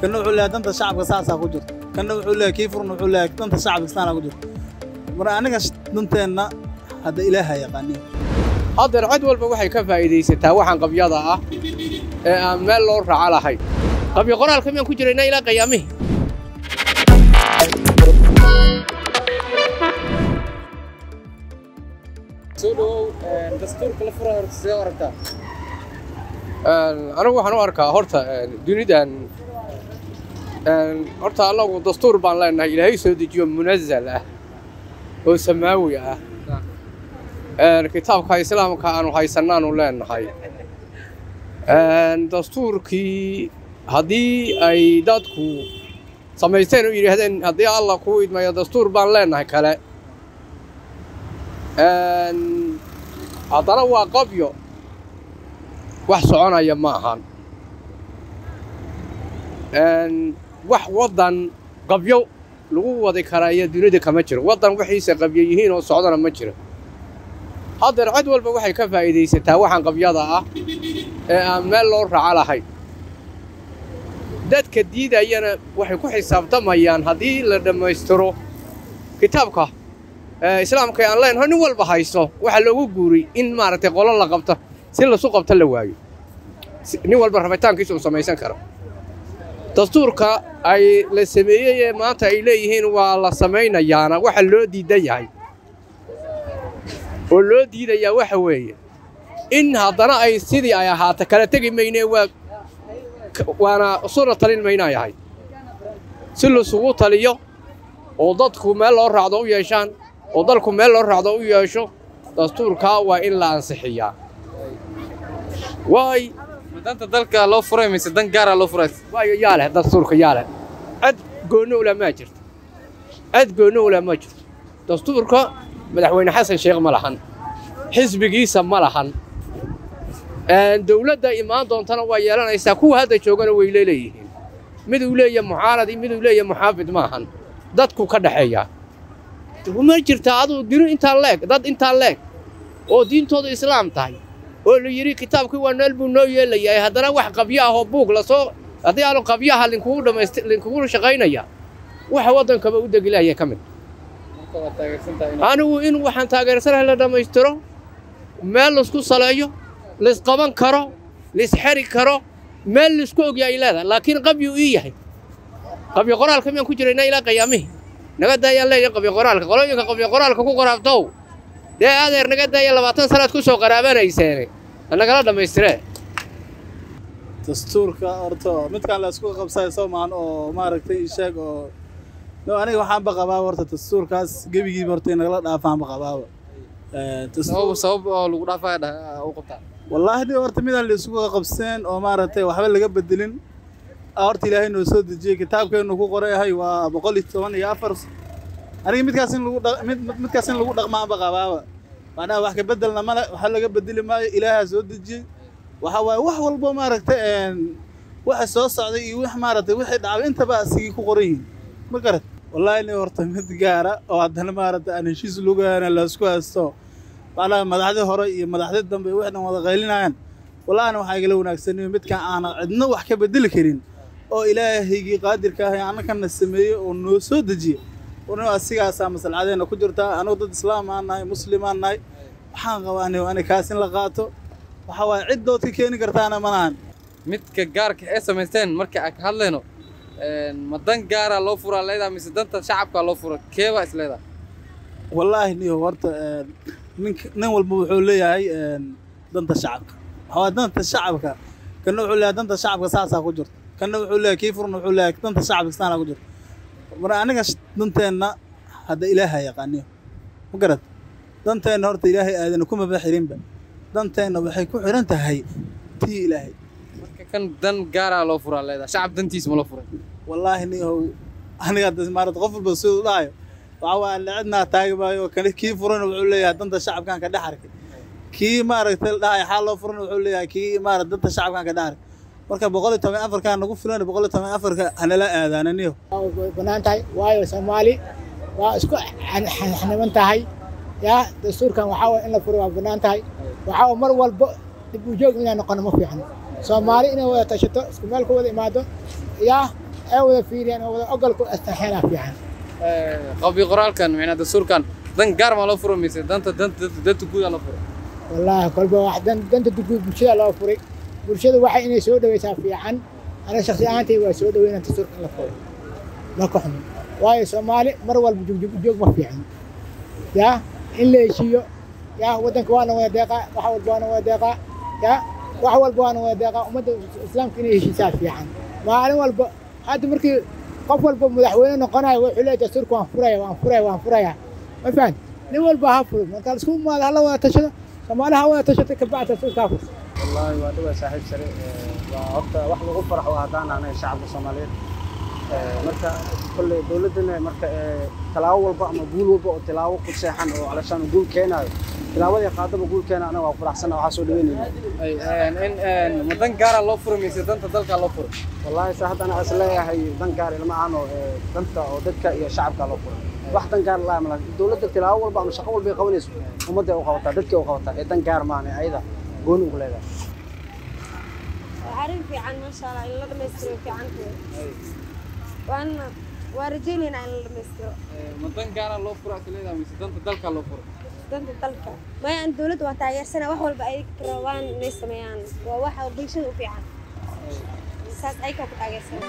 كنا وحول لها دنت الشعب قصاصة كجر كنا وحول لها كيف وحول لها دنت الشعب قصاصة كجر مرة أنا قش دنتنا هذا إلهها يقاني هذا العد والبوحي كفايدي ستة وحن قبيضة مال لور على هاي قبي قرأ الكمية كجرنا إلى قيامه سودو دستور كل فرع سيارته أنا waxaan u arkaa horta dunidan horta allagu dastuur baan leenahay ilaahay soo dejiyo munazzal ah oo samaawi ah kitaabka islaamka aanu haysanaanu leenahay dastuurkii hadii ay dadku samaysteen oo yiraahdeen hadii Allah ku idmayo dastuur baan leenahay kale haddana waa qabyo wax soconaya ma ahan wax wadan qabyo lagu wadi karaayo dunida kama jiro wadan wixiisa qabyo yihiin oo socdana ma jiro hadda cid walba waxay ka faa'iideysataa waxan qabyada ah aan meel loo raaca lahayn dadka diidayana waxay ku xisaabtamayaan hadii la dhameystiro kitaabka islaamka aan leen nin walba haysto waxa loogu guuri in maaragtay qolo la qabto si la soo qabta la waayo nin walba rabitaankiisa uu sameeysan karo dastuurka ay la sameeyay maanta ay leeyihiin waa la sameeynayaana waxa loo diidan yahay oo loo diidayaa waxa weeye in haddana ay sidii ay ahaato kala tagi maynee waana sura talin maynayahay si la sugu taliyo oo dadku meel loo raacdo u yeeshaan oo dalku meel loo raacdo u yeesho dastuurka waa in la ansixiyaa واي مدانتا دالكا لو فراي ميس دان غارا لو فراي واي ياله دستورك ياله عد قونو ولا ما جرت عد قونو ولا ما جرت دستورك مدحوينه حسن شيخ ملحن حزبيgiisa ملحن دولada imaan doontana waa yeelanaysa kuwa hadda joogana way leeyihiin mid uu leeyahay mucaaradi mid uu leeyahay muxaafid maahan dadku ka dhaxeeya ma jirta adu dinu inta leeg dad inta leeg oo diintooda islaam tahay oo la yiri kitaabkii waa neel buu noo yeelay haddana wax qabyo ah oo buug la soo hadii aanu qabyaha linkugu dhameystir linkugu shaqaynaya waxa wadanka u degilaayay kamid anigu in waxaan taageersanahay la dhameystiro meel isku saleeyo la isqaban karo la isxiri karo meel isku ogyahay leedahay laakiin qabyo ii yahay qabyo qoraalka miyaan ku jirayna ilaa qiyaamihi naga daayaan leeyahay qabyo qoraalka qolooyinka qabyo qoraalka ku qoraabto dee adeer naga daaya 20 sanaad ku soo qaraabanaysan anaga la dhameystiree dastuurka horta midkaan la isku qabsay Soomaan oo maaragtay sheeg oo aniga waxaan baqabaa horta dastuurkaas gabigii horta in la dhaafaan baqabaa sabab oo lagu dhaafay oo qabta wallahi horta midaan la isku qabseen oo maaragtay waxba laga bedelin horta Ilaahay noo soo dejiyay kitaabkeenu ku qorayahay waa 114 aniga midkaas in lagu dhaqmaa baqabaaba maana wax ka bedelna ma waxa laga bedeli maayo Ilaahay soo dejiyay waxa way wax walba maaragtay waxa soo socday iyo wax maaragtay wixii dhacay inta ba asigi ku qorayn ma garad wallahi horta mid gaara oo hadana maaragtay aan heshiis lugaana la isku haysto maana madaxda hore iyo madaxda dambe waxna wada qaylinayaan wallahi waxa igala wanaagsan midka aan cidna wax ka bedeli karin oo Ilaahaygi qaadirka ah aan kana sameeyo oo noo soo dejiyay ونو أسيقاسا مثل عادينا كجرتا أنا ضد إسلام أنا مسلم أنا waxaan qabaa aniga kaasin la qaato waxa way cidood ka keeni kartaana manaan midka gaarka ee sameysteen marka ay ka hadlayno madan gaara loo furaa leedahay mise danta shacabka loo furo keeba isleeda wallahi niyo horta nin walba wuxuu leeyahay danta shacabka waxa danta shacabka kana wuxuu leeyahay danta shacabka saasa ku jirto kana wuxuu leeyahay kiifurna wuxuu leeyahay danta shacabka saana ku jirto mar aniga danteena hada Ilaahay yaqaaniyo ma garad danteena horta Ilaahay aadana kuma baaxirinba danteena waxay ku xiran tahay tii Ilaahay marka kan dan gaara loo furaa leedahay shacab dantiis ma loo furay wallahi niyo aniga maarad qof walba soo dhaayo waxa waa cidna taagbayo kan kii furan wuxuu leeyahay danta shacabkan ka dhaxarkay kii maaragtay dhahay xal loo furan wuxuu leeyahay kii maarad danta shacabkan ka dhaxarkay marka 114 ka nagu filan 114 ka ana la aadaananiyo banaantahay waayo Soomaali waa isku xanaban tahay ya dastuurkan waxa way in la furo waa banaantahay waxa mar walba dib u joog inaan noqono ma fiicno Soomaali inay wada tashato isku meel ku wada imaado ya wada fiiriyaan oo wada ogolku astaxeelaa fiican qabyo qoraalkan micna dastuurkan dan gaar ma loo furo mise danta guud loo furo wallaahi kolba wax danta guud bulshada loo furay bulshada waxa inay soo dhaweysaa fiican ana shakhsi ahaantay waa soo dhaweynaa dastuurka la furo ma ka xumo waayo Soomaali mar walba joog ma fiican yaa in la heshiiyo yaa wadanka waana wada deeqa wax walba waana wada deeqa yaa wax walba waana wada deeqa ummadda islaamka inay heshiisaa fiican maalin walba hadda markii qof walba madaxweyne noqonayo wuxuu leeyahay dastuurka waan furaya ma fahant nin walba ha furo marka isku maal hala wada tashado Soomaali ha wada tashato ka bacda dastuurka furo wallahi waa dhawa saaxiib sare waa horta wax lagu farxo hadaan aanay shacabka Soomaaliyeed marka kulli dawladana marka talaabo walba ama guul walba oo talaabo ku seexan oo alashan guul keenayo talaabada qaadaba guul keenana anaga waa faraxsan waxa soo dhaweynayna in madan gaar loo furo mise danta dalka loo furo wallahi saxadana asleeyahay dan gaar ilma aano danta oo dadka iyo shacabka loo furo wax dan gaar la ama dawladda talaabo walba ama shaqo walba ay qabanayso ummadda u qabataa dadka u qabataa dan gaar ma aanay ayada gooni u leedahay عارف في عن ما شاء الله إلا لما يصير في عنه وأنا ورجيني أنا لما يصير مدن قارن لو فرع كليدا مس دنت دلك لو فرع دنت دلك ما عند دولة وتعير سنة وحول بأي كروان ناس ميان وواحد بيشل وفي عن ساعات أي كابت عير سنة